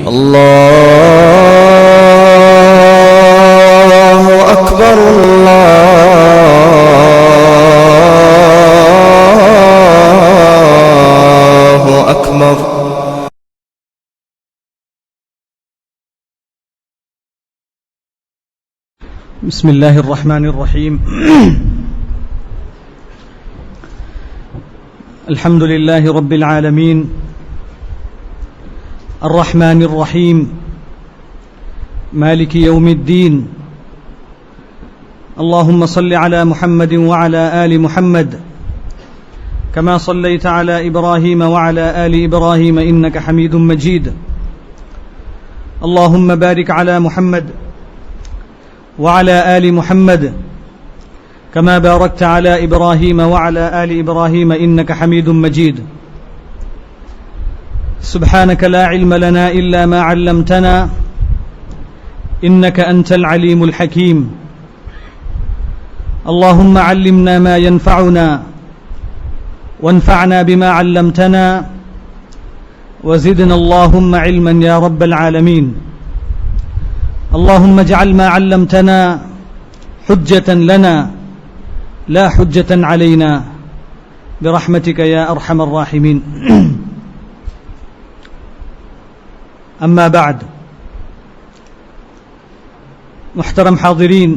الله أكبر الله أكبر. بسم الله الرحمن الرحيم. الحمد لله رب العالمين الرحمن الرحيم مالك يوم الدين. اللهم صل على محمد وعلى آل محمد كما صليت على إبراهيم وعلى آل إبراهيم إنك حميد مجيد. اللهم بارك على محمد وعلى آل محمد كما باركت على إبراهيم وعلى آل إبراهيم إنك حميد مجيد. سبحانك لا علم لنا إلا ما علمتنا إنك أنت العليم الحكيم. اللهم علمنا ما ينفعنا وانفعنا بما علمتنا وزدنا اللهم علما يا رب العالمين. اللهم اجعل ما علمتنا حجة لنا لا حجة علينا برحمتك يا أرحم الراحمين. أما بعد، محترم حاضرین،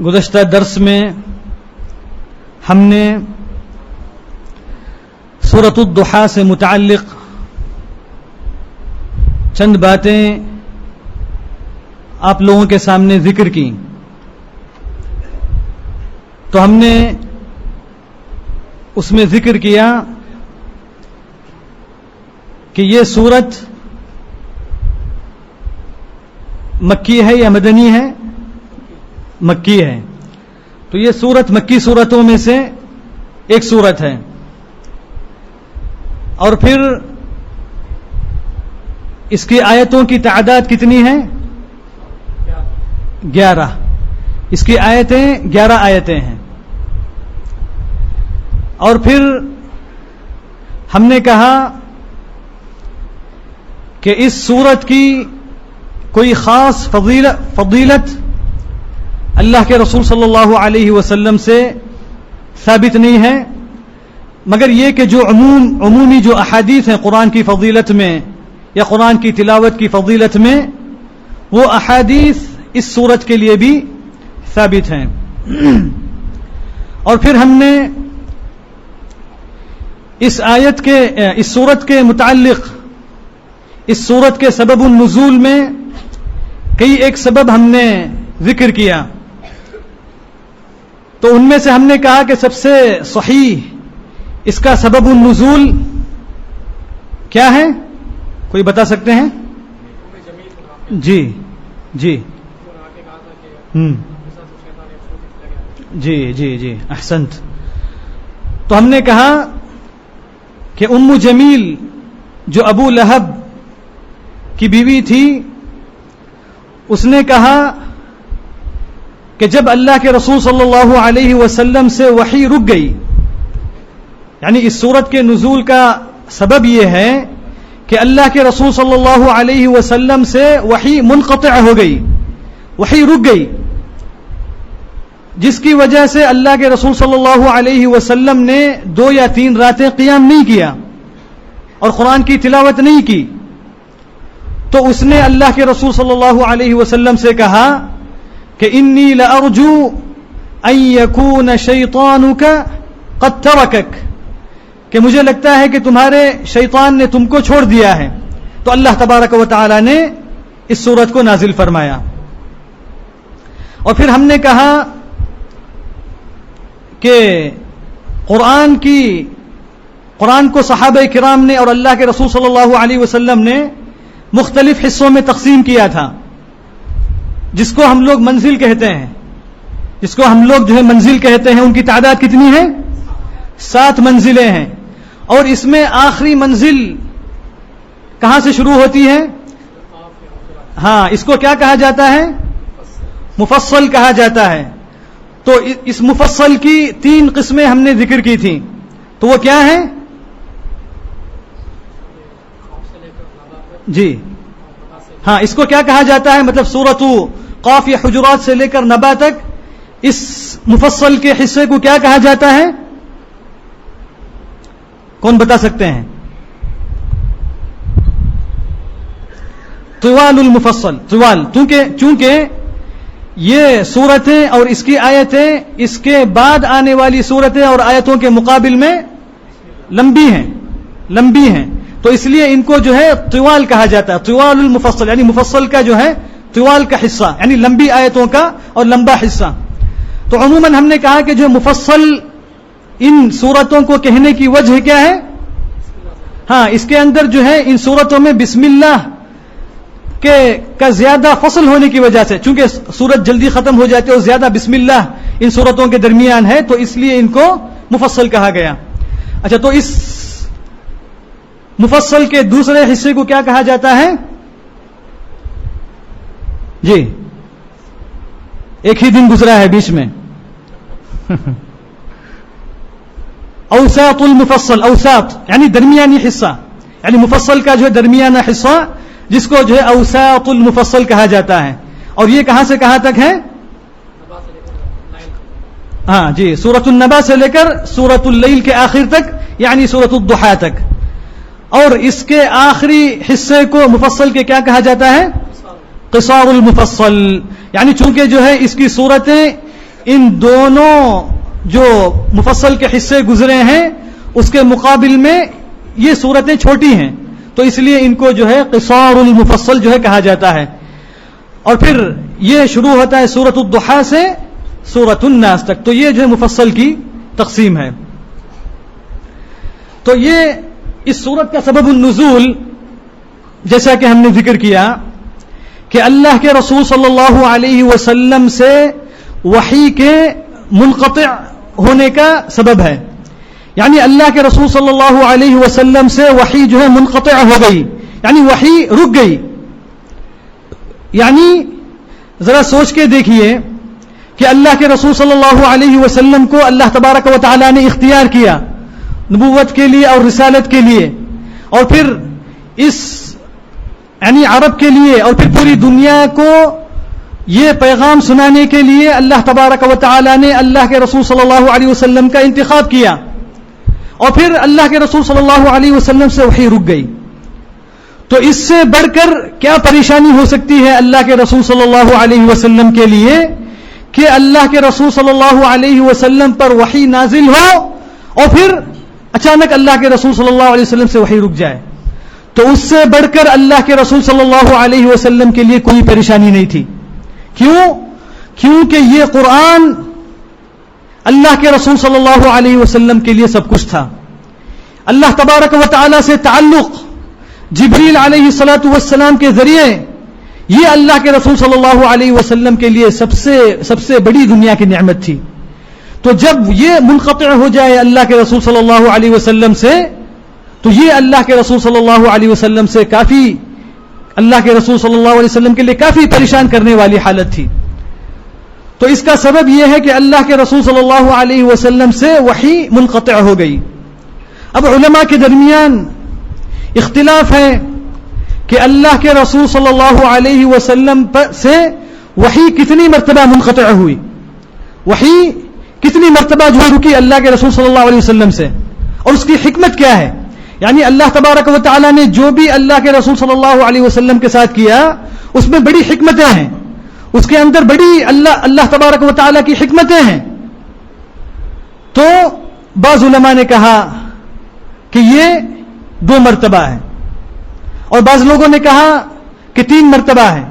گزشتہ درس میں ہم نے سورۃ الضحیٰ سے متعلق چند باتیں آپ لوگوں کے سامنے ذکر کی. تو ہم نے اس میں ذکر کیا کہ یہ سورت مکی ہے یا مدنی ہے؟ مکی ہے. تو یہ سورت مکی سورتوں میں سے ایک سورت ہے. اور پھر اس کی آیتوں کی تعداد کتنی ہے؟ 11. اس کی آیتیں 11 آیتیں ہیں. اور پھر ہم نے کہا کہ اس سورت کی کوئی خاص فضیلت اللہ کے رسول صلی اللہ علیہ وسلم سے ثابت نہیں ہے، مگر یہ کہ جو عمومی جو احادیث ہیں قرآن کی فضیلت میں یا قرآن کی تلاوت کی فضیلت میں، وہ احادیث اس سورت کے لیے بھی ثابت ہیں. اور پھر ہم نے اس سورت کے متعلق اس سورت کے سبب النزول میں کئی ایک سبب ہم نے ذکر کیا. تو ان میں سے ہم نے کہا کہ سب سے صحیح اس کا سبب النزول کیا ہے؟ کوئی بتا سکتے ہیں؟ جی جی جی احسنت. تو ہم نے کہا کہ ام جمیل جو ابو لہب کی بیوی تھی، اس نے کہا کہ جب اللہ کے رسول صلی اللہ علیہ وسلم سے وحی رک گئی، یعنی اس سورت کے نزول کا سبب یہ ہے کہ اللہ کے رسول صلی اللہ علیہ وسلم سے وحی منقطع ہو گئی، وحی رک گئی، جس کی وجہ سے اللہ کے رسول صلی اللہ علیہ وسلم نے 2 یا 3 راتیں قیام نہیں کیا اور قرآن کی تلاوت نہیں کی. تو اس نے اللہ کے رسول صلی اللہ علیہ وسلم سے کہا کہ انی لارجو ان یکون شیطانک قد ترکک، کہ مجھے لگتا ہے کہ تمہارے شیطان نے تم کو چھوڑ دیا ہے. تو اللہ تبارک و تعالی نے اس سورت کو نازل فرمایا. اور پھر ہم نے کہا کہ قرآن کو صحابہ کرام نے اور اللہ کے رسول صلی اللہ علیہ وسلم نے مختلف حصوں میں تقسیم کیا تھا، جس کو ہم لوگ منزل کہتے ہیں، منزل کہتے ہیں. ان کی تعداد کتنی ہے؟ 7 منزلیں ہیں. اور اس میں آخری منزل کہاں سے شروع ہوتی ہے؟ ہاں، اس کو کیا کہا جاتا ہے؟ مفصل کہا جاتا ہے. تو اس مفصل کی 3 قسمیں ہم نے ذکر کی تھیں. تو وہ کیا ہیں؟ جی ہاں، اس کو کیا کہا جاتا ہے؟ مطلب سورۃ قاف یا حجرات سے لے کر نبا تک اس مفصل کے حصے کو کیا کہا جاتا ہے؟ کون بتا سکتے ہیں؟ طوال المفصل، طوال، چونکہ یہ صورتیں اور اس کی آیتیں اس کے بعد آنے والی صورتیں اور آیتوں کے مقابل میں لمبی ہیں، تو اس لیے ان کو جو ہے طوال کہا جاتا ہے، طوال المفصل، یعنی مفصل کا جو ہے طوال کا حصہ، یعنی لمبی آیتوں کا اور لمبا حصہ۔ تو عموماً ہم نے کہا کہ جو مفصل ان صورتوں کو کہنے کی وجہ کیا ہے؟ ہاں، اس کے اندر جو ہے ان صورتوں میں بسم اللہ کا زیادہ فصل ہونے کی وجہ سے، چونکہ سورت جلدی ختم ہو جاتی ہے اور زیادہ بسم اللہ ان صورتوں کے درمیان ہے، تو اس لیے ان کو مفصل کہا گیا۔ اچھا، تو اس مفصل کے دوسرے حصے کو کیا کہا جاتا ہے؟ جی، ایک ہی دن گزرا ہے بیچ میں۔ اوساط المفصل، اوساط یعنی درمیانی حصہ، یعنی مفصل کا جو ہے درمیانہ حصہ، جس کو جو ہے اوساط المفصل کہا جاتا ہے۔ اور یہ کہاں سے کہاں تک ہے؟ ہاں جی، سورۃ النبا سے لے کر سورۃ اللیل کے آخر تک، یعنی سورۃ الضحیٰ تک۔ اور اس کے آخری حصے کو مفصل کے کیا کہا جاتا ہے؟ قصار المفصل، یعنی چونکہ جو ہے اس کی صورتیں ان دونوں جو مفصل کے حصے گزرے ہیں اس کے مقابل میں یہ صورتیں چھوٹی ہیں، تو اس لیے ان کو جو ہے قصار المفصل جو ہے کہا جاتا ہے۔ اور پھر یہ شروع ہوتا ہے سورۃ الضحیٰ سے سورۃ الناس تک، تو یہ جو ہے مفصل کی تقسیم ہے۔ تو یہ اس سورت کا سبب النزول، جیسا کہ ہم نے ذکر کیا کہ اللہ کے رسول صلی اللہ علیہ وسلم سے وحی کے منقطع ہونے کا سبب ہے، یعنی اللہ کے رسول صلی اللہ علیہ وسلم سے وحی جو ہے منقطع ہو گئی، یعنی وحی رک گئی۔ یعنی ذرا سوچ کے دیکھیے کہ اللہ کے رسول صلی اللہ علیہ وسلم کو اللہ تبارک و تعالی نے اختیار کیا نبوت کے لیے اور رسالت کے لیے، اور پھر اس یعنی عرب کے لیے اور پھر پوری دنیا کو یہ پیغام سنانے کے لیے اللہ تبارک و تعالی نے اللہ کے رسول صلی اللہ علیہ وسلم کا انتخاب کیا، اور پھر اللہ کے رسول صلی اللہ علیہ وسلم سے وحی رک گئی۔ تو اس سے بڑھ کر کیا پریشانی ہو سکتی ہے اللہ کے رسول صلی اللہ علیہ وسلم کے لیے کہ اللہ کے رسول صلی اللہ علیہ وسلم پر وحی نازل ہو اور پھر اچانک اللہ کے رسول صلی اللہ علیہ وسلم سے وحی رک جائے۔ تو اس سے بڑھ کر اللہ کے رسول صلی اللہ علیہ وسلم کے لیے کوئی پریشانی نہیں تھی۔ کیونکہ یہ قرآن اللہ کے رسول صلی اللہ علیہ وسلم کے لیے سب کچھ تھا۔ اللہ تبارک و تعالی سے تعلق جبریل علیہ الصلاۃ والسلام کے ذریعے یہ اللہ کے رسول صلی اللہ علیہ وسلم کے لیے سب سے بڑی دنیا کی نعمت تھی۔ تو جب یہ منقطع ہو جائے اللہ کے رسول صلی اللہ علیہ وسلم سے، تو یہ اللہ کے رسول صلی اللہ علیہ وسلم سے کافی، اللہ کے رسول صلی اللہ علیہ وسلم کے لیے کافی پریشان کرنے والی حالت تھی۔ تو اس کا سبب یہ ہے کہ اللہ کے رسول صلی اللہ علیہ وسلم سے وحی منقطع ہو گئی۔ اب علماء کے درمیان اختلاف ہے کہ اللہ کے رسول صلی اللہ علیہ وسلم سے وحی کتنی مرتبہ منقطع ہوئی، وحی کتنی مرتبہ جو رکی اللہ کے رسول صلی اللہ علیہ وسلم سے، اور اس کی حکمت کیا ہے۔ یعنی اللہ تبارک و تعالی نے جو بھی اللہ کے رسول صلی اللہ علیہ وسلم کے ساتھ کیا اس میں بڑی حکمتیں ہیں، اس کے اندر بڑی اللہ تبارک و تعالی کی حکمتیں ہیں۔ تو بعض علماء نے کہا کہ یہ 2 مرتبہ ہے، اور بعض لوگوں نے کہا کہ 3 مرتبہ ہے۔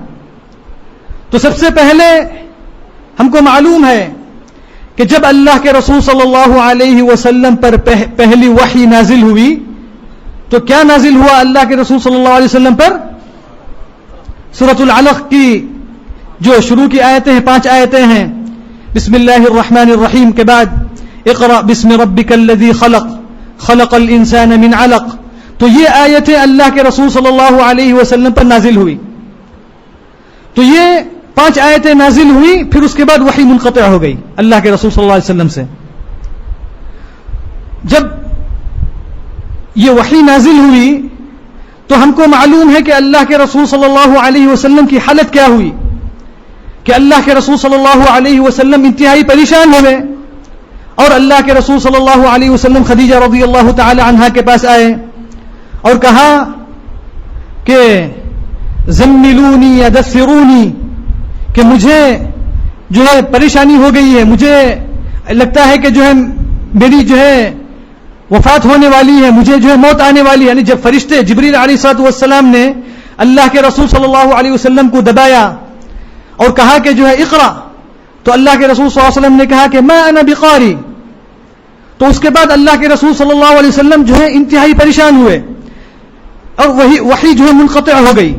تو سب سے پہلے ہم کو معلوم ہے کہ جب اللہ کے رسول صلی اللہ علیہ وسلم پر پہلی وحی نازل ہوئی تو کیا نازل ہوا اللہ کے رسول صلی اللہ علیہ وسلم پر؟ سورۃ العلق کی جو شروع کی آیتیں ہیں 5 آیتیں ہیں، بسم اللہ الرحمن الرحیم کے بعد اقرأ بسم ربک الذی خلق خلق الانسان من علق، تو یہ آیتیں اللہ کے رسول صلی اللہ علیہ وسلم پر نازل ہوئی۔ تو یہ 5 آیتیں نازل ہوئی، پھر اس کے بعد وحی منقطع ہو گئی اللہ کے رسول صلی اللہ علیہ وسلم سے۔ جب یہ وحی نازل ہوئی تو ہم کو معلوم ہے کہ اللہ کے رسول صلی اللہ علیہ وسلم کی حالت کیا ہوئی کہ اللہ کے رسول صلی اللہ علیہ وسلم انتہائی پریشان ہوئے اور اللہ کے رسول صلی اللہ علیہ وسلم خدیجہ رضی اللہ تعالی عنہا کے پاس آئے اور کہا کہ زملونی یا دثرونی کہ مجھے جو ہے پریشانی ہو گئی ہے, مجھے لگتا ہے کہ جو ہے میری جو ہے وفات ہونے والی ہے, مجھے جو ہے موت آنے والی ہے. یعنی جب فرشتے جبریل علیہ الصلوۃ والسلام نے اللہ کے رسول صلی اللہ علیہ وسلم کو دبایا اور کہا کہ جو ہے اقرا, تو اللہ کے رسول صلی اللہ علیہ وسلم نے کہا کہ ما انا بقاری. تو اس کے بعد اللہ کے رسول صلی اللہ علیہ وسلم جو ہے انتہائی پریشان ہوئے اور وحی جو ہے منقطع ہو گئی.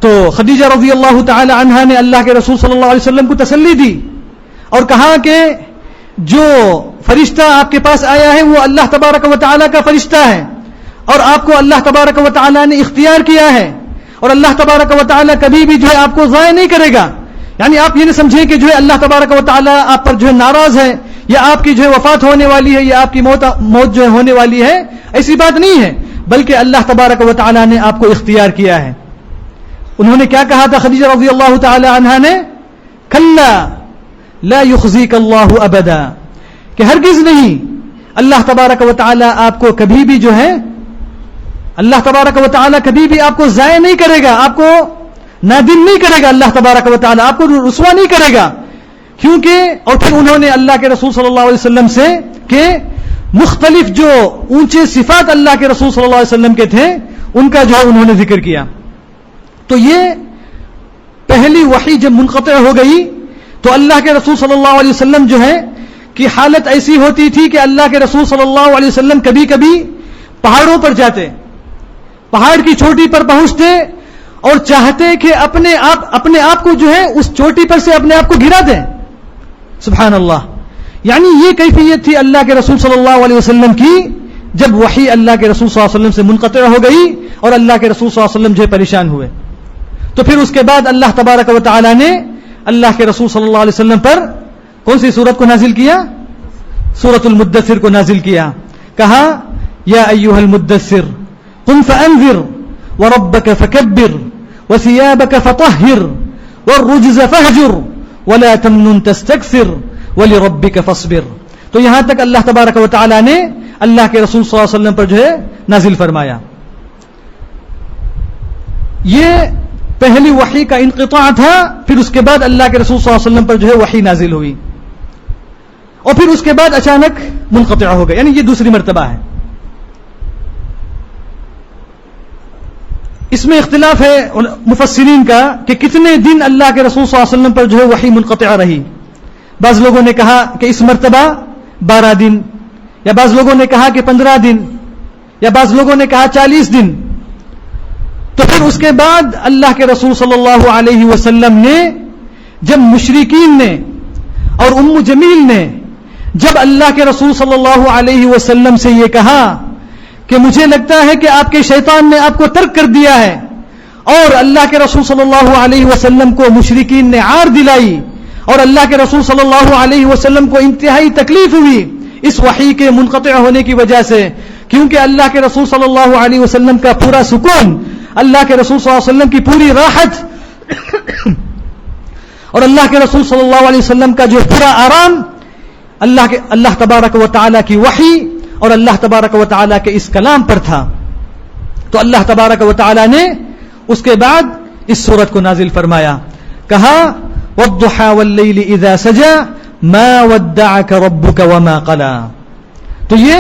تو خدیجہ رضی اللہ تعالی عنہا نے اللہ کے رسول صلی اللہ علیہ وسلم کو تسلی دی اور کہا کہ جو فرشتہ آپ کے پاس آیا ہے وہ اللہ تبارک و تعالی کا فرشتہ ہے اور آپ کو اللہ تبارک و تعالی نے اختیار کیا ہے اور اللہ تبارک و تعالی کبھی بھی جو ہے آپ کو ضائع نہیں کرے گا. یعنی آپ یہ نہ سمجھیں کہ جو ہے اللہ تبارک و تعالی آپ پر جو ہے ناراض ہے یا آپ کی جو ہے وفات ہونے والی ہے یا آپ کی موت جو ہے ہونے والی ہے, ایسی بات نہیں ہے, بلکہ اللہ تبارک و تعالی نے آپ کو اختیار کیا ہے. انہوں نے کیا کہا تھا خدیجہ رضی اللہ تعالی عنہا نے, کلا لا یخزیک اللہ ابدا, کہ ہرگز نہیں اللہ تبارک و تعالی آپ کو کبھی بھی جو ہے اللہ تبارک و تعالی کبھی بھی آپ کو ضائع نہیں کرے گا, آپ کو نادم نہیں کرے گا, اللہ تبارک و تعالی آپ کو رسوا نہیں کرے گا. کیونکہ اور پھر انہوں نے اللہ کے رسول صلی اللہ علیہ وسلم سے کہ مختلف جو اونچے صفات اللہ کے رسول صلی اللہ علیہ وسلم کے تھے ان کا جو ہے انہوں نے ذکر کیا. تو یہ پہلی وحی جب منقطع ہو گئی تو اللہ کے رسول صلی اللہ علیہ وسلم جو ہے کی حالت ایسی ہوتی تھی کہ اللہ کے رسول صلی اللہ علیہ وسلم کبھی کبھی پہاڑوں پر جاتے, پہاڑ کی چوٹی پر پہنچتے اور چاہتے کہ اپنے آپ کو جو ہے اس چوٹی پر سے اپنے آپ کو گرا دیں. سبحان اللہ. یعنی یہ کیفیت تھی اللہ کے رسول صلی اللہ علیہ وسلم کی جب وحی اللہ کے رسول صلی اللہ علیہ وسلم سے منقطع ہو گئی اور اللہ کے رسول صلی اللہ علیہ وسلم جو ہے پریشان ہوئے. تو پھر اس کے بعد اللہ تبارک و تعالی نے اللہ کے رسول صلی اللہ علیہ وسلم پر کون سی سورت کو نازل کیا؟ سورۃ المدثر کو نازل کیا. کہا یا ایھا المدثر قم فانذر وربك فكبر وثيابك فطهر والرجز فاهجر ولا تمنن تستكثر ولربك فاصبر. تو یہاں تک اللہ تبارک و تعالی نے اللہ کے رسول صلی اللہ علیہ وسلم پر جو ہے نازل فرمایا. یہ پہلی وحی کا انقطاع تھا. پھر اس کے بعد اللہ کے رسول صلی اللہ علیہ وسلم پر جو ہے وحی نازل ہوئی اور پھر اس کے بعد اچانک منقطع ہو گئی. یعنی یہ دوسری مرتبہ ہے. اس میں اختلاف ہے مفسرین کا کہ کتنے دن اللہ کے رسول صلی اللہ علیہ وسلم پر جو ہے وحی منقطع رہی. بعض لوگوں نے کہا کہ اس مرتبہ 12 دن, یا بعض لوگوں نے کہا کہ 15 دن, یا بعض لوگوں نے کہا 40 دن. تو پھر اس کے بعد اللہ کے رسول صلی اللہ علیہ وسلم نے جب مشرکین نے اور ام جمیل نے جب اللہ کے رسول صلی اللہ علیہ وسلم سے یہ کہا کہ مجھے لگتا ہے کہ آپ کے شیطان نے آپ کو ترک کر دیا ہے, اور اللہ کے رسول صلی اللہ علیہ وسلم کو مشرکین نے عار دلائی اور اللہ کے رسول صلی اللہ علیہ وسلم کو انتہائی تکلیف ہوئی اس وحی کے منقطع ہونے کی وجہ سے, کیونکہ اللہ کے رسول صلی اللہ علیہ وسلم کا پورا سکون, اللہ کے رسول صلی اللہ علیہ وسلم کی پوری راحت اور اللہ کے رسول صلی اللہ علیہ وسلم کا جو پورا آرام اللہ تبارک و تعالی کی وحی اور اللہ تبارک و تعالی کے اس کلام پر تھا. تو اللہ تبارک و تعالی نے اس کے بعد اس سورت کو نازل فرمایا. کہا والضحى والليل اذا سجى ما ودعك ربك وما قلى. تو یہ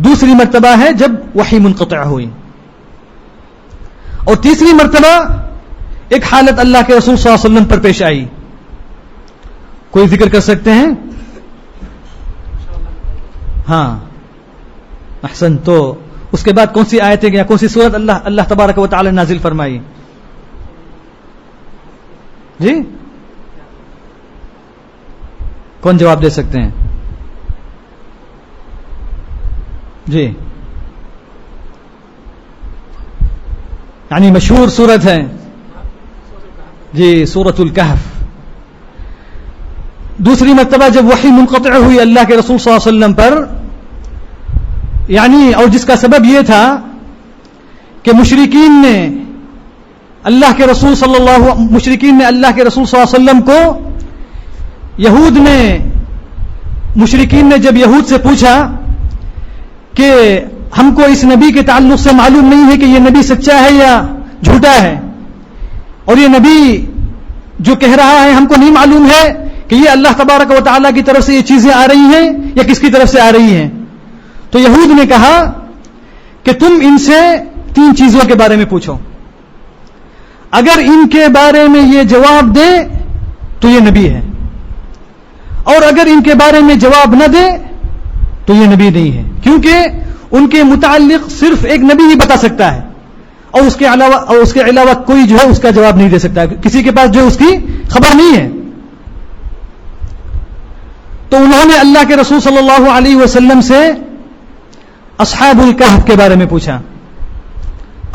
دوسری مرتبہ ہے جب وحی منقطع ہوئی. اور تیسری مرتبہ ایک حالت اللہ کے رسول صلی اللہ علیہ وسلم پر پیش آئی. کوئی ذکر کر سکتے ہیں؟ ہاں احسن. تو اس کے بعد کون سی آیتیں یا کون سی سورت اللہ تبارک و تعالی نازل فرمائی؟ جی کون جواب دے سکتے ہیں؟ جی یعنی مشہور سورت ہے جی سورۃ الکہف. دوسری مرتبہ جب وحی منقطع ہوئی اللہ کے رسول صلی اللہ علیہ وسلم پر یعنی اور جس کا سبب یہ تھا کہ مشرکین نے اللہ کے رسول صلی اللہ علیہ وسلم کو یہود نے مشرکین نے جب یہود سے پوچھا کہ ہم کو اس نبی کے تعلق سے معلوم نہیں ہے کہ یہ نبی سچا ہے یا جھوٹا ہے، اور یہ نبی جو کہہ رہا ہے ہم کو نہیں معلوم ہے کہ یہ اللہ تبارک و تعالیٰ کی طرف سے یہ چیزیں آ رہی ہیں یا کس کی طرف سے آ رہی ہیں، تو یہود نے کہا کہ تم ان سے 3 چیزوں کے بارے میں پوچھو، اگر ان کے بارے میں یہ جواب دے تو یہ نبی ہے، اور اگر ان کے بارے میں جواب نہ دے تو یہ نبی نہیں ہے، کیونکہ ان کے متعلق صرف ایک نبی ہی بتا سکتا ہے، اور اس کے علاوہ کوئی جو ہے اس کا جواب نہیں دے سکتا، کسی کے پاس جو ہے اس کی خبر نہیں ہے۔ تو انہوں نے اللہ کے رسول صلی اللہ علیہ وسلم سے اصحاب الکہف کے بارے میں پوچھا،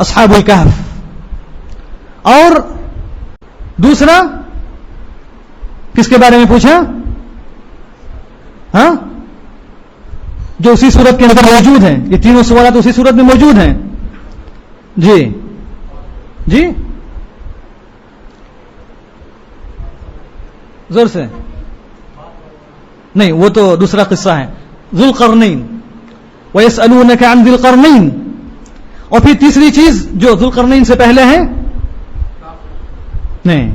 اصحاب الکہف، اور دوسرا کس کے بارے میں پوچھا؟ ہاں، جو اسی صورت کے اندر موجود ہیں، یہ تینوں سوالات اسی صورت میں موجود ہیں۔ جی جی زور سے نہیں، وہ تو دوسرا قصہ ہے، ذو القرنین، وَيَسْأَلُونَكَ عَنْ ذِي الْقَرْنَيْنِ، اور پھر تیسری چیز جو ذو القرنین سے پہلے ہے، نہیں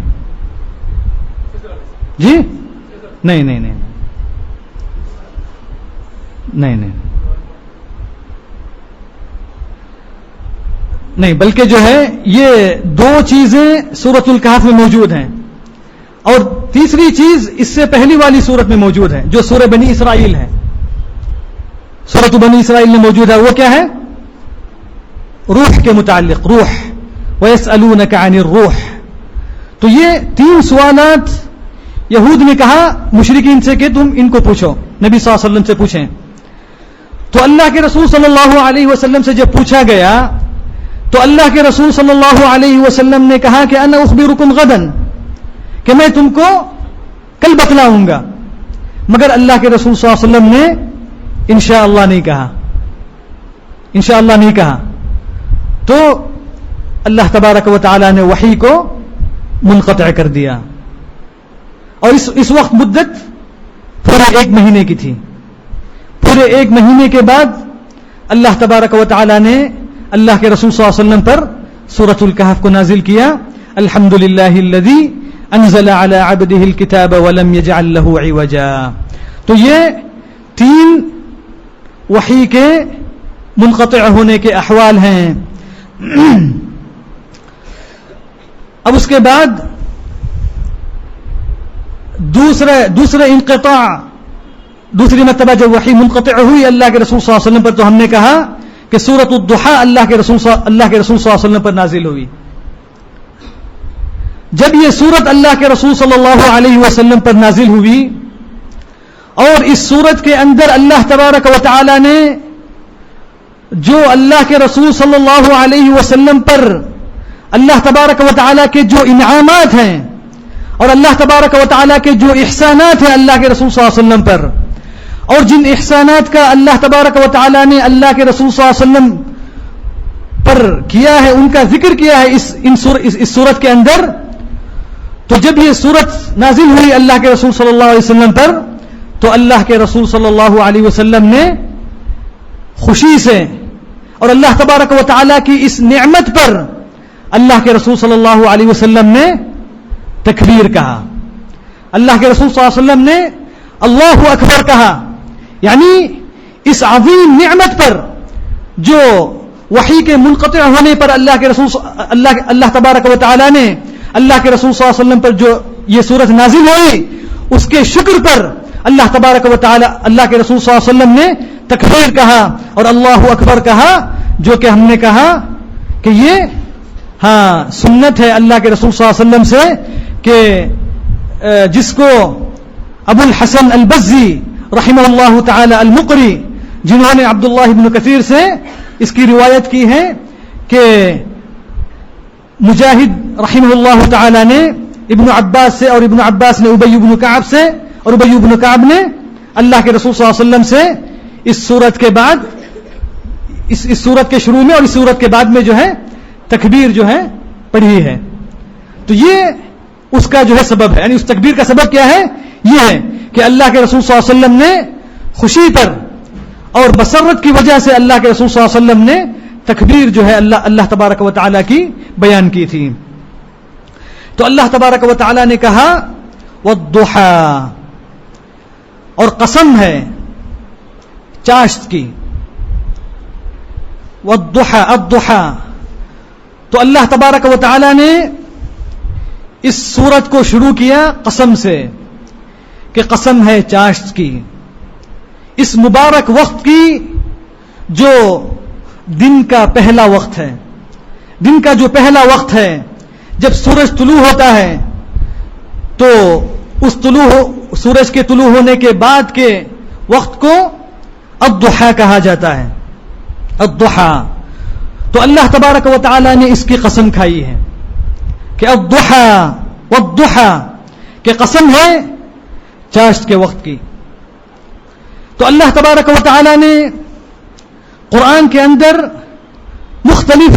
جی نہیں نہیں نہیں نہیں نہیں نہیں، بلکہ جو ہے یہ 2 چیزیں سورۃ الکہف میں موجود ہیں، اور تیسری چیز اس سے پہلی والی سورت میں موجود ہے جو سورہ بنی اسرائیل ہے، سورۃ بنی اسرائیل میں موجود ہے، وہ کیا ہے؟ روح کے متعلق، روح، وَيَسْأَلُونَكَ عَنِ الرُّوحِ۔ تو یہ 3 سوالات یہود نے کہا مشرکین سے کہ تم ان کو پوچھو، نبی صلی اللہ علیہ وسلم سے پوچھیں۔ تو اللہ کے رسول صلی اللہ علیہ وسلم سے جب پوچھا گیا تو اللہ کے رسول صلی اللہ علیہ وسلم نے کہا کہ انا اخبرکم غدا، کہ میں تم کو کل بتلاؤں گا، مگر اللہ کے رسول صلی اللہ علیہ وسلم نے انشاءاللہ نہیں کہا، انشاءاللہ نہیں کہا، تو اللہ تبارک و تعالی نے وحی کو منقطع کر دیا، اور اس وقت مدت پورے 1 مہینے کی تھی۔ پورے 1 مہینے کے بعد اللہ تبارک و تعالی نے اللہ کے رسول صلی اللہ علیہ وسلم پر سورۃ الکہف کو نازل کیا، الحمدللہ الذی انزل علی عبده الکتاب ولم یجعل له عوجا۔ تو یہ 3 وحی کے منقطع ہونے کے احوال ہیں۔ اب اس کے بعد دوسرے انقطاع، دوسری مرتبہ جب وحی منقطع ہوئی اللہ کے رسول صلی اللہ علیہ وسلم پر، تو ہم نے کہا کہ سورۃ الضحیٰ اللہ کے رسول صلی اللہ علیہ وسلم پر نازل ہوئی۔ جب یہ سورت اللہ کے رسول صلی اللہ علیہ وسلم پر نازل ہوئی، اور اس سورت کے اندر اللہ تبارک و تعالی نے جو اللہ کے رسول صلی اللہ علیہ وسلم پر اللہ تبارک و تعالی کے جو انعامات ہیں اور اللہ تبارک و تعالی کے جو احسانات ہیں اللہ کے رسول صلی اللہ علیہ وسلم پر، اور جن احسانات کا اللہ تبارک و تعالی نے اللہ کے رسول صلی اللہ علیہ وسلم پر کیا ہے، ان کا ذکر کیا ہے اس سورت کے اندر، تو جب یہ سورت نازل ہوئی اللہ کے رسول صلی اللہ علیہ وسلم پر، تو اللہ کے رسول صلی اللہ علیہ وسلم نے خوشی سے اور اللہ تبارک و تعالی کی اس نعمت پر اللہ کے رسول صلی اللہ علیہ وسلم نے تکبیر کہا، اللہ کے رسول صلی اللہ علیہ وسلم نے اللہ اکبر کہا، یعنی اس عظیم نعمت پر جو وحی کے منقطع ہونے پر اللہ تبارک و تعالی نے اللہ کے رسول صلی اللہ علیہ وسلم پر جو یہ سورت نازل ہوئی، اس کے شکر پر اللہ تبارک و تعالی اللہ کے رسول صلی اللہ علیہ وسلم نے تکبیر کہا اور اللہ اکبر کہا، جو کہ ہم نے کہا کہ یہ سنت ہے اللہ کے رسول صلی اللہ علیہ وسلم سے، کہ جس کو ابو الحسن البزی رحمہ اللہ تعالی المقری، جنہوں نے عبداللہ بن کثیر سے اس کی روایت کی ہے کہ مجاہد رحمہ اللہ تعالی نے ابن عباس سے، اور ابن عباس نے ابی بن کعب سے، اور ابی بن کعب نے اللہ کے رسول صلی اللہ علیہ وسلم سے اس سورت کے بعد اس سورت کے شروع میں اور اس سورت کے بعد میں جو ہے تکبیر جو ہے پڑھی ہے. تو یہ اس کا جو ہے سبب ہے, یعنی اس تکبیر کا سبب کیا ہے؟ یہ ہے کہ اللہ کے رسول صلی اللہ علیہ وسلم نے خوشی پر اور مسرت کی وجہ سے اللہ کے رسول صلی اللہ علیہ وسلم نے تکبیر جو ہے اللہ تبارک و تعالی کی بیان کی تھی. تو اللہ تبارک و تعالی نے کہا والضحى, اور قسم ہے چاشت کی. والضحى الضحى, تو اللہ تبارک و تعالی نے اس سورت کو شروع کیا قسم سے کہ قسم ہے چاشت کی, اس مبارک وقت کی جو دن کا پہلا وقت ہے. دن کا جو پہلا وقت ہے جب سورج طلوع ہوتا ہے تو اس سورج کے طلوع ہونے کے بعد کے وقت کو الضحى کہا جاتا ہے. الضحى, تو اللہ تبارک و تعالی نے اس کی قسم کھائی ہے کہ الضحى والضحى, کہ قسم ہے چاشت کے وقت کی. تو اللہ تبارک و تعالی نے قرآن کے اندر مختلف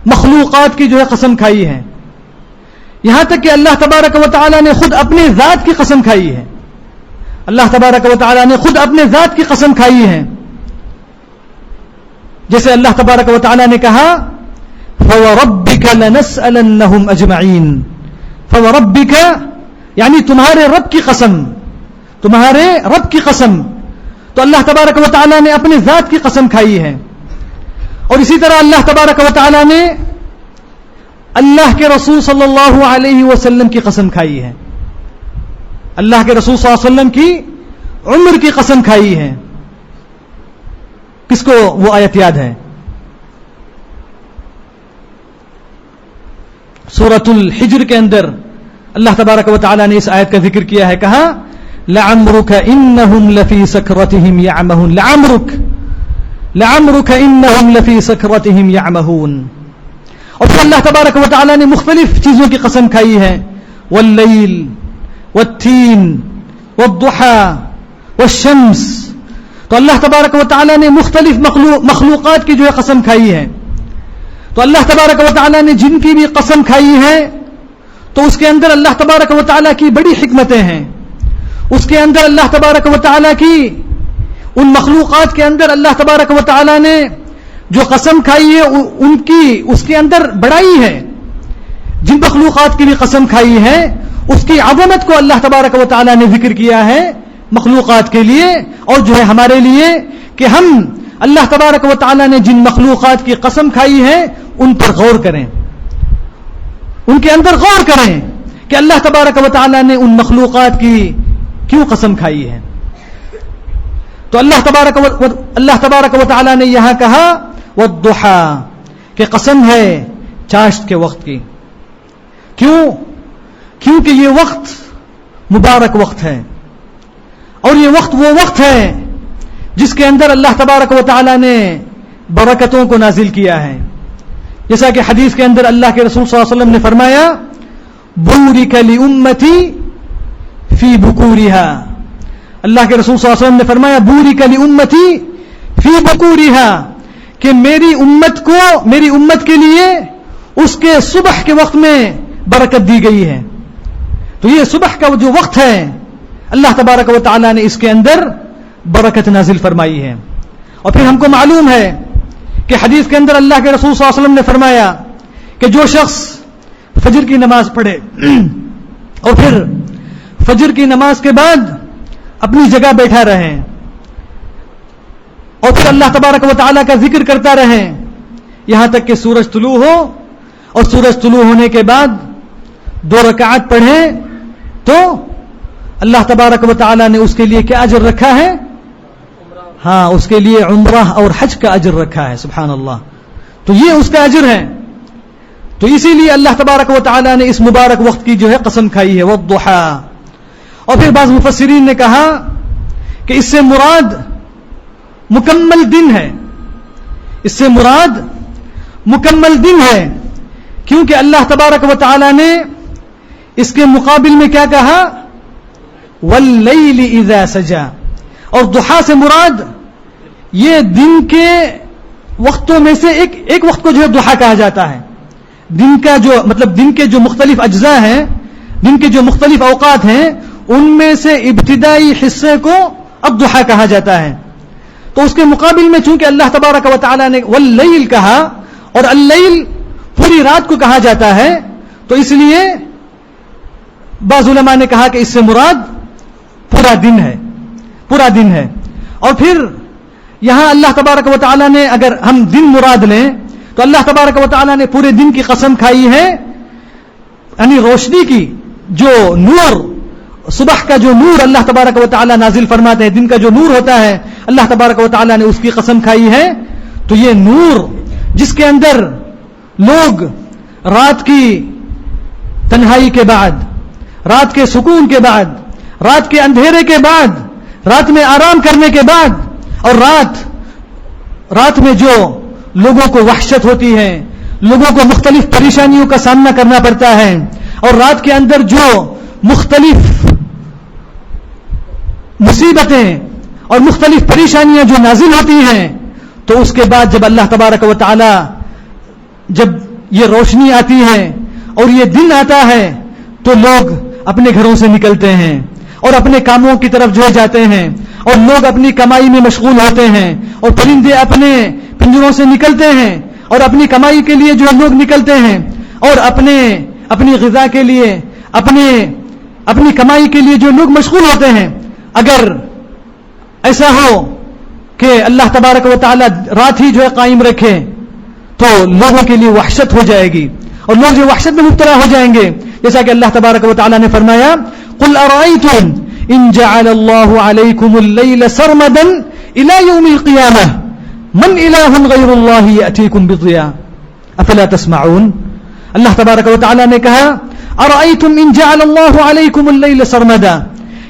مخلوقات کی جو ہے قسم کھائی ہے, یہاں تک کہ اللہ تبارک و تعالی نے خود اپنے ذات کی قسم کھائی ہے. اللہ تبارک و تعالی نے خود اپنے ذات کی قسم کھائی ہے. جیسے اللہ تبارک و تعالی نے کہا فَوَرَبِّكَ لَنَسْأَلَنَّهُمْ أَجْمَعِينَ. فَوَرَبِّكَ یعنی تمہارے رب کی قسم, تمہارے رب کی قسم. تو اللہ تبارک و تعالی نے اپنے ذات کی قسم کھائی ہے. اور اسی طرح اللہ تبارک و تعالی نے اللہ کے رسول صلی اللہ علیہ وسلم کی قسم کھائی ہے. اللہ کے رسول صلی اللہ علیہ وسلم کی عمر کی قسم کھائی ہے. کس کو وہ آیت یاد ہے؟ سورۃ الحجر کے اندر اللہ تبارک و تعالی نے اس آیت کا ذکر کیا ہے. کہا لَعَمْرُكَ إِنَّهُمْ لَفِي سَكْرَتِهِمْ يَعْمَهُونَ. لَعَمْرُكَ إِنَّهُمْ لَفِي سَكْرَتِهِمْ يَعْمَهُونَ. اور پھر اللہ تبارک و تعالی نے مختلف چیزوں کی قسم کھائی ہے. وَاللَّيْلِ وَالتِّينِ وَالضُّحَى وَالشَّمْسِ. تو اللہ تبارک و تعالی نے مختلف مخلوقات کی جو ہے قسم کھائی ہے. تو اللہ تبارک و تعالی نے جن کی بھی قسم کھائی ہے تو اس کے اندر اللہ تبارک و تعالی کی بڑی حکمتیں ہیں. اس کے اندر اللہ تبارک و تعالی کی ان مخلوقات کے اندر اللہ تبارک و تعالی نے جو قسم کھائی ہے ان کی اس کے اندر بڑائی ہے. جن مخلوقات کی بھی قسم کھائی ہے اس کی عظمت کو اللہ تبارک و تعالی نے ذکر کیا ہے مخلوقات کے لیے اور جو ہے ہمارے لیے, کہ ہم اللہ تبارک و تعالی نے جن مخلوقات کی قسم کھائی ہے ان پر غور کریں, ان کے اندر غور کریں کہ اللہ تبارک و تعالی نے ان مخلوقات کی کیوں قسم کھائی ہے. تو اللہ تبارک و تعالی نے یہاں کہا والضحى, کہ قسم ہے چاشت کے وقت کی. کیونکہ یہ وقت مبارک وقت ہے اور یہ وقت وہ وقت ہے جس کے اندر اللہ تبارک و تعالی نے برکتوں کو نازل کیا ہے. جیسا کہ حدیث کے اندر اللہ کے رسول صلی اللہ علیہ وسلم نے فرمایا بورک لامتی فی بکورها. اللہ کے رسول صلی اللہ علیہ وسلم نے فرمایا بورک لامتی فی بکورها, کہ میری امت کے لیے اس کے صبح کے وقت میں برکت دی گئی ہے. تو یہ صبح کا جو وقت ہے اللہ تبارک و تعالی نے اس کے اندر برکت نازل فرمائی ہے. اور پھر ہم کو معلوم ہے کہ حدیث کے اندر اللہ کے رسول صلی اللہ علیہ وسلم نے فرمایا کہ جو شخص فجر کی نماز پڑھے اور پھر فجر کی نماز کے بعد اپنی جگہ بیٹھا رہے اور پھر اللہ تبارک و تعالی کا ذکر کرتا رہے یہاں تک کہ سورج طلوع ہو, اور سورج طلوع ہونے کے بعد 2 رکعات پڑھیں تو اللہ تبارک و تعالی نے اس کے لیے کیا اجر رکھا ہے؟ ہاں, اس کے لیے عمرہ اور حج کا اجر رکھا ہے. سبحان اللہ. تو یہ اس کا اجر ہے. تو اسی لیے اللہ تبارک و تعالی نے اس مبارک وقت کی جو ہے قسم کھائی ہے والضحى. اور پھر بعض مفسرین نے کہا کہ اس سے مراد مکمل دن ہے. اس سے مراد مکمل دن ہے کیونکہ اللہ تبارک و تعالی نے اس کے مقابل میں کیا کہا واللیل اذا سجا. اور ضحیٰ سے مراد یہ دن کے وقتوں میں سے ایک وقت کو جو ہے ضحیٰ کہا جاتا ہے. دن کا جو مطلب دن کے جو مختلف اجزاء ہیں، دن کے جو مختلف اوقات ہیں، ان میں سے ابتدائی حصے کو الضحیٰ کہا جاتا ہے. تو اس کے مقابل میں چونکہ اللہ تبارک و تعالی نے واللیل کہا اور اللیل پوری رات کو کہا جاتا ہے، تو اس لیے بعض علماء نے کہا کہ اس سے مراد پورا دن ہے، پورا دن ہے. اور پھر یہاں اللہ تبارک و تعالی نے اگر ہم دن مراد لیں تو اللہ تبارک و تعالی نے پورے دن کی قسم کھائی ہے، یعنی روشنی کی، جو نور، صبح کا جو نور اللہ تبارک و تعالی نازل فرماتے ہیں، دن کا جو نور ہوتا ہے اللہ تبارک و تعالی نے اس کی قسم کھائی ہے. تو یہ نور جس کے اندر لوگ رات کی تنہائی کے بعد، رات کے سکون کے بعد، رات کے اندھیرے کے بعد، رات میں آرام کرنے کے بعد، اور رات میں جو لوگوں کو وحشت ہوتی ہے، لوگوں کو مختلف پریشانیوں کا سامنا کرنا پڑتا ہے، اور رات کے اندر جو مختلف مصیبتیں اور مختلف پریشانیاں جو نازل ہوتی ہیں، تو اس کے بعد جب اللہ تبارک و تعالی جب یہ روشنی آتی ہے اور یہ دن آتا ہے تو لوگ اپنے گھروں سے نکلتے ہیں اور اپنے کاموں کی طرف جو جاتے ہیں، اور لوگ اپنی کمائی میں مشغول ہوتے ہیں، اور پرندے اپنے پنجروں سے نکلتے ہیں اور اپنی کمائی کے لیے جو لوگ نکلتے ہیں، اور اپنی غذا کے لیے، اپنی کمائی کے لیے جو لوگ مشغول ہوتے ہیں. اگر ایسا ہو کہ اللہ تبارک و تعالی رات ہی جو ہے قائم رکھے تو لوگوں کے لیے وحشت ہو جائے گی اور لوگ جو وحشت میں مبتلا ہو جائیں گے. جیسا کہ اللہ تبارک و تعالی نے فرمایا قل ارأيتم ان جعل الله عليكم الليل سرمدا الى يوم القيامة من اله غير الله يأتيكم بضياء افلا تسمعون. اللہ تبارک و تعالی نے کہا ارأيتم ان جعل الله عليكم الليل سرمدا،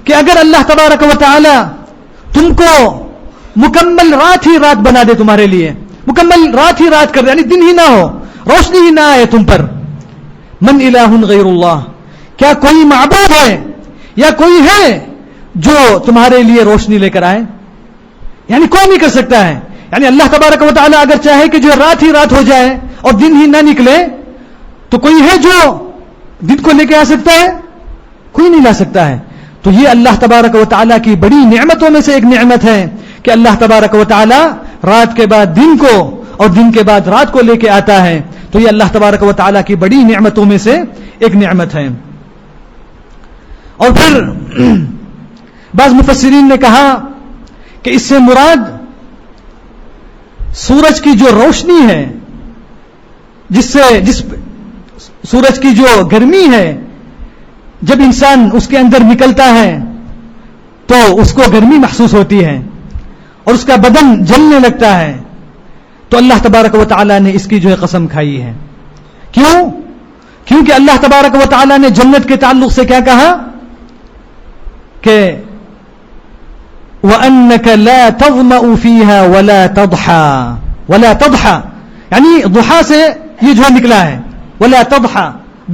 کہ اگر اللہ تبارک و تعالی تم کو مکمل رات ہی رات بنا دے، تمہارے لیے مکمل رات ہی رات کر دے، یعنی دن ہی نہ ہو، روشنی ہی نہ آئے تم پر. من الہ غیر اللہ، کیا کوئی معبود ہے یا کوئی ہے جو تمہارے لیے روشنی لے کر آئے؟ یعنی کوئی نہیں کر سکتا ہے. یعنی اللہ تبارک و تعالی اگر چاہے کہ جو رات ہی رات ہو جائے اور دن ہی نہ نکلے تو کوئی ہے جو دن کو لے کے آ سکتا ہے؟ کوئی نہیں لا سکتا ہے. تو یہ اللہ تبارک و تعالی کی بڑی نعمتوں میں سے ایک نعمت ہے کہ اللہ تبارک و تعالی رات کے بعد دن کو اور دن کے بعد رات کو لے کے آتا ہے. تو یہ اللہ تبارک و تعالی کی بڑی نعمتوں میں سے ایک نعمت ہے. اور پھر بعض مفسرین نے کہا کہ اس سے مراد سورج کی جو روشنی ہے، جس سورج کی جو گرمی ہے، جب انسان اس کے اندر نکلتا ہے تو اس کو گرمی محسوس ہوتی ہے اور اس کا بدن جلنے لگتا ہے. تو اللہ تبارک و تعالی نے اس کی جو ہے قسم کھائی ہے. کیوں؟ کیونکہ اللہ تبارک و تعالی نے جنت کے تعلق سے کیا کہا کہ وَأَنَّكَ لَا تَظْمَأُ فِيهَا وَلَا تَضْحَى وَلَا تَضْحَى، یعنی ضحیٰ سے یہ جو نکلا ہے، وَلَا تَضْحَى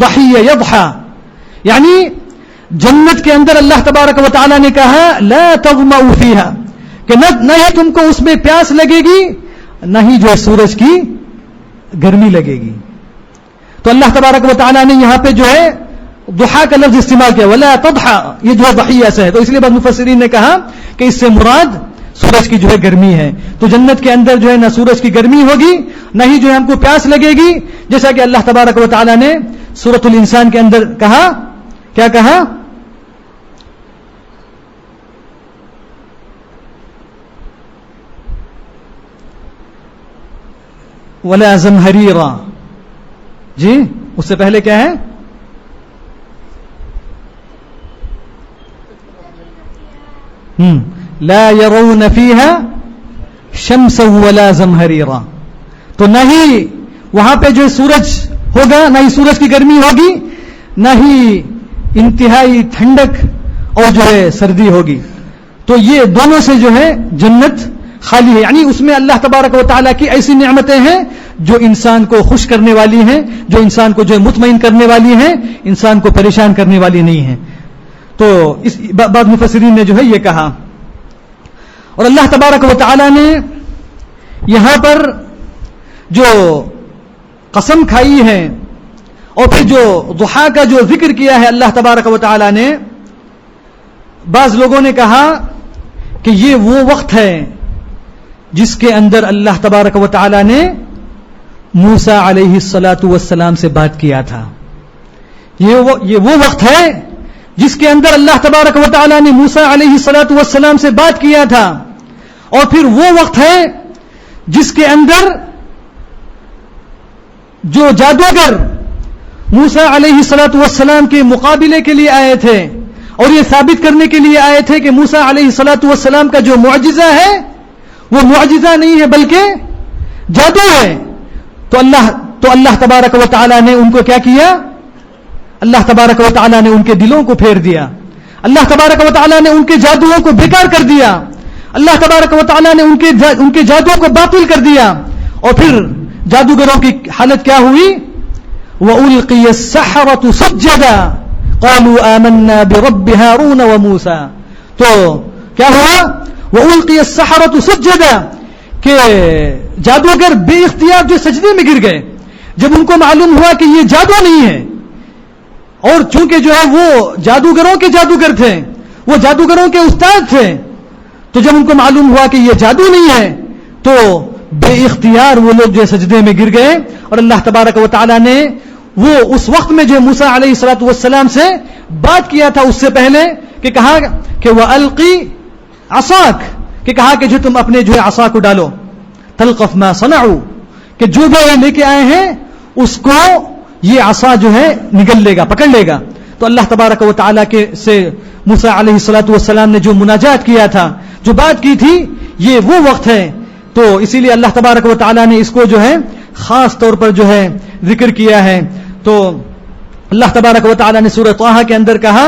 ضحیہ یضحى، یعنی جنت کے اندر اللہ تبارک و تعالی نے کہا لا تظمأ فیہا، کہ نہ ہی تم کو اس میں پیاس لگے گی، نہ ہی جو سورج کی گرمی لگے گی. تو اللہ تبارک و تعالی نے یہاں پہ جو ہے ضحیٰ کا لفظ استعمال کیا، ولا تضحى، یہ جو ہے ضحیہ سے ہے. تو اس لیے بعض مفسرین نے کہا کہ اس سے مراد سورج کی جو ہے گرمی ہے. تو جنت کے اندر جو ہے نہ سورج کی گرمی ہوگی، نہ ہی جو ہے ہم کو پیاس لگے گی، جیسا کہ اللہ تبارک و تعالی نے سورۃ الانسان کے اندر کہا. کیا کہا؟ ولا زمہریرا. جی اس سے پہلے کیا ہے؟ لا يرون فيها شمسا ولا زمہریرا. تو نہ ہی وہاں پہ جو سورج ہوگا، نہ ہی سورج کی گرمی ہوگی، نہ ہی انتہائی ٹھنڈک اور جو ہے سردی ہوگی. تو یہ دونوں سے جو ہے جنت خالی ہے. یعنی اس میں اللہ تبارک و تعالیٰ کی ایسی نعمتیں ہیں جو انسان کو خوش کرنے والی ہیں، جو انسان کو جو ہے مطمئن کرنے والی ہیں، انسان کو پریشان کرنے والی نہیں ہیں. تو اس بعض مفسرین نے جو ہے یہ کہا. اور اللہ تبارک و تعالیٰ نے یہاں پر جو قسم کھائی ہے اور پھر جو ضحیٰ کا جو ذکر کیا ہے اللہ تبارک و تعالی نے، بعض لوگوں نے کہا کہ یہ وہ وقت ہے جس کے اندر اللہ تبارک و تعالی نے موسیٰ علیہ الصلاۃ والسلام سے بات کیا تھا. یہ وہ وقت ہے جس کے اندر اللہ تبارک و تعالی نے موسیٰ علیہ الصلاۃ والسلام سے بات کیا تھا، اور پھر وہ وقت ہے جس کے اندر جو جادوگر موسیٰ علیہ الصلاۃ والسلام کے مقابلے کے لیے آئے تھے اور یہ ثابت کرنے کے لیے آئے تھے کہ موسیٰ علیہ الصلاۃ والسلام کا جو معجزہ ہے وہ معجزہ نہیں ہے بلکہ جادو ہے. تو اللہ تبارک و تعالی نے ان کو کیا کیا؟ اللہ تبارک و تعالی نے ان کے دلوں کو پھیر دیا. اللہ تبارک و تعالی نے ان کے جادوؤں کو بیکار کر دیا. اللہ تبارک و تعالی نے ان کے جادو کو باطل کر دیا. اور پھر جادوگروں کی حالت کیا ہوئی؟ وَأُلْقِيَ السَّحَرَةُ سُجَّدًا قَالُوا آمَنَّا بِرَبِّ هَارُونَ وَمُوسَىٰ. تو کیا ہوا؟ وَأُلْقِيَ السَّحَرَةُ سُجَّدًا کہ جادوگر بے اختیار جو سجدے میں گر گئے جب ان کو معلوم ہوا کہ یہ جادو نہیں ہے. اور چونکہ جو ہے وہ جادوگروں کے جادوگر تھے، وہ جادوگروں کے استاد تھے، تو جب ان کو معلوم ہوا کہ یہ جادو نہیں ہے تو بے اختیار وہ لوگ جو سجدے میں گر گئے. اور اللہ تبارک و تعالی نے وہ اس وقت میں جو موسیٰ علیہ الصلوۃ والسلام سے بات کیا تھا اس سے پہلے کہ کہا کہ وَأَلْقِ عَصَاكَ کہ کہا کہ جو تم اپنے جو ہے عصا کو ڈالو، تلقف ما صنعوا کہ جو بھی لے کے آئے ہیں اس کو یہ عصا جو ہے نگل لے گا، پکڑ لے گا. تو اللہ تبارک و تعالیٰ کے سے موسیٰ علیہ الصلوۃ والسلام نے جو مناجات کیا تھا، جو بات کی تھی، یہ وہ وقت ہے. تو اسی لیے اللہ تبارک و تعالیٰ نے اس کو جو ہے خاص طور پر جو ہے ذکر کیا ہے. تو اللہ تبارک و تعالیٰ نے سورہ طٰہٰ کے اندر کہا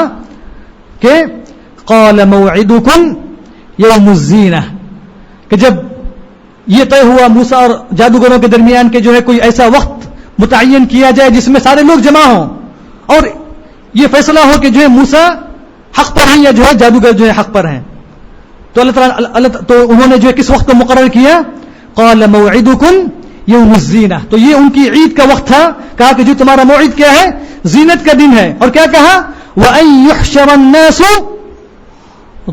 کہ قال موعدکم یوم الزینہ کہ جب یہ طے ہوا موسیٰ اور جادوگروں کے درمیان کے جو ہے کوئی ایسا وقت متعین کیا جائے جس میں سارے لوگ جمع ہوں اور یہ فیصلہ ہو کہ جو ہے موسیٰ حق پر ہیں یا جو ہے جادوگر جو ہے حق پر ہیں. تو تو انہوں نے جو ہے کس وقت کو مقرر کیا؟ قال موعدکم یوم الزینہ. تو یہ ان کی عید کا وقت تھا. کہا کہ جو تمہارا موعد کیا ہے؟ زینت کا دن ہے. اور کیا کہا؟ وَأَن يُحْشَرَ النَّاسُ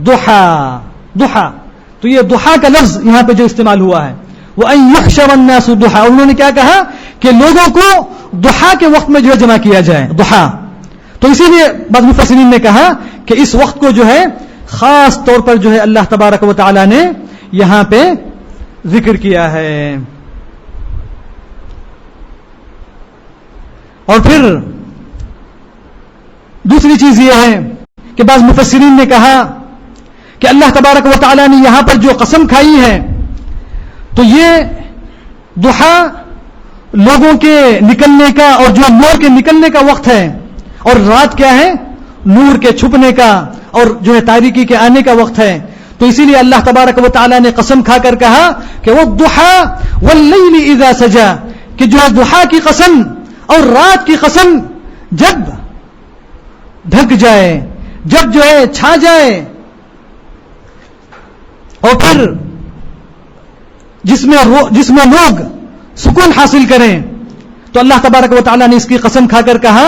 ضُحًى. تو یہ ضحیٰ کا لفظ یہاں پہ جو استعمال ہوا ہے وَأَن يُحْشَرَ النَّاسُ ضُحًى. انہوں نے کیا کہا کہ لوگوں کو ضحیٰ کے وقت میں جو ہے جمع کیا جائے، ضحیٰ. تو اسی لیے بعض مفسرین نے کہا کہ اس وقت کو جو ہے خاص طور پر جو ہے اللہ تبارک و تعالی نے یہاں پہ ذکر کیا ہے. اور پھر دوسری چیز یہ ہے کہ بعض مفسرین نے کہا کہ اللہ تبارک و تعالی نے یہاں پر جو قسم کھائی ہے تو یہ ضحیٰ لوگوں کے نکلنے کا اور جو نور کے نکلنے کا وقت ہے، اور رات کیا ہے؟ نور کے چھپنے کا اور جو ہے تاریکی کے آنے کا وقت ہے. تو اسی لیے اللہ تبارک و تعالی نے قسم کھا کر کہا کہ وَالضُّحَىٰ وَاللَّيْلِ إِذَا سَجَىٰ کہ جو ہے ضحیٰ کی قسم اور رات کی قسم جب ڈھک جائے، جب جو ہے چھا جائے، اور پھر جس میں لوگ سکون حاصل کریں. تو اللہ تبارک و تعالی نے اس کی قسم کھا کر کہا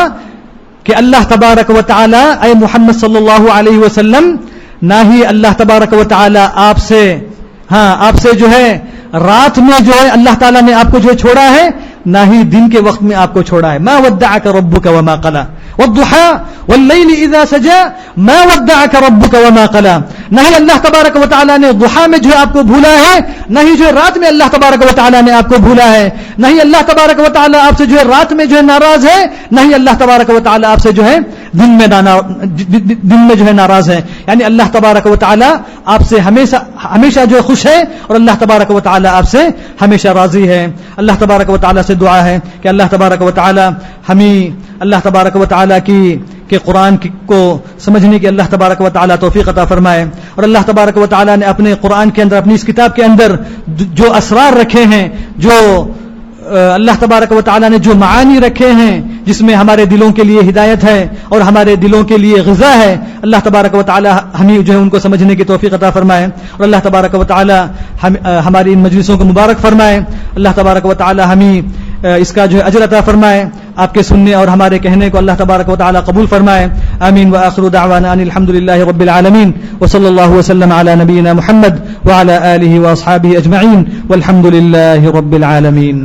کہ اللہ تبارک و تعالی اے محمد صلی اللہ علیہ وسلم، نہ ہی اللہ تبارک و تعالی آپ سے جو ہے رات میں جو ہے اللہ تعالی نے آپ کو جو ہے چھوڑا ہے، نہ ہی دن کے وقت میں آپ کو چھوڑا ہے. ما ودعک ربک وما قلی والضحیٰ واللیل اذا سجیٰ ما ودعک ربک وما قلی. نہ ہی اللہ تبارک و تعالی نے ضحیٰ میں جو ہے آپ کو بھولا ہے، نہ ہی جو ہے رات میں اللہ تبارک و تعالی نے آپ کو بھولا ہے. نہ ہی اللہ تبارک و تعالی آپ سے جو ہے رات میں جو ہے ناراض ہے، نہ ہی اللہ تبارک و تعالی آپ سے جو ہے دن میں جو ہے ناراض ہے. یعنی اللہ تبارک و تعالی آپ سے ہمیشہ جو ہے خوش ہے، اور اللہ تبارک و تعالی آپ سے ہمیشہ راضی ہے. اللہ تبارک و تعالی سے دعا ہے کہ اللہ تبارک و تعالی ہمیں اللہ تبارک و تعالی کی قرآن کو سمجھنے کی اللہ تبارک و تعالی توفیق عطا فرمائے. اور اللہ تبارک و تعالی نے اپنے قرآن کے اندر، اپنی اس کتاب کے اندر جو اسرار رکھے ہیں، جو اللہ تبارک و تعالیٰ نے جو معانی رکھے ہیں جس میں ہمارے دلوں کے لیے ہدایت ہے اور ہمارے دلوں کے لیے غذا ہے، اللہ تبارک و تعالیٰ ہمیں جو ہے ان کو سمجھنے کی توفیق عطا فرمائے، اور اللہ تبارک و تعالیٰ ہماری ان مجلسوں کو مبارک فرمائے، اللہ تبارک و تعالیٰ ہمیں اس کا جو ہے اجر عطا فرمائے، آپ کے سننے اور ہمارے کہنے کو اللہ تبارک و تعالیٰ قبول فرمائے، آمین وآخر دعوانا ان الحمد للہ رب العالمین وصلی اللہ وسلم علی نبینا محمد وعلی آلہ واصحابہ اجمعین والحمد للہ رب العالمین.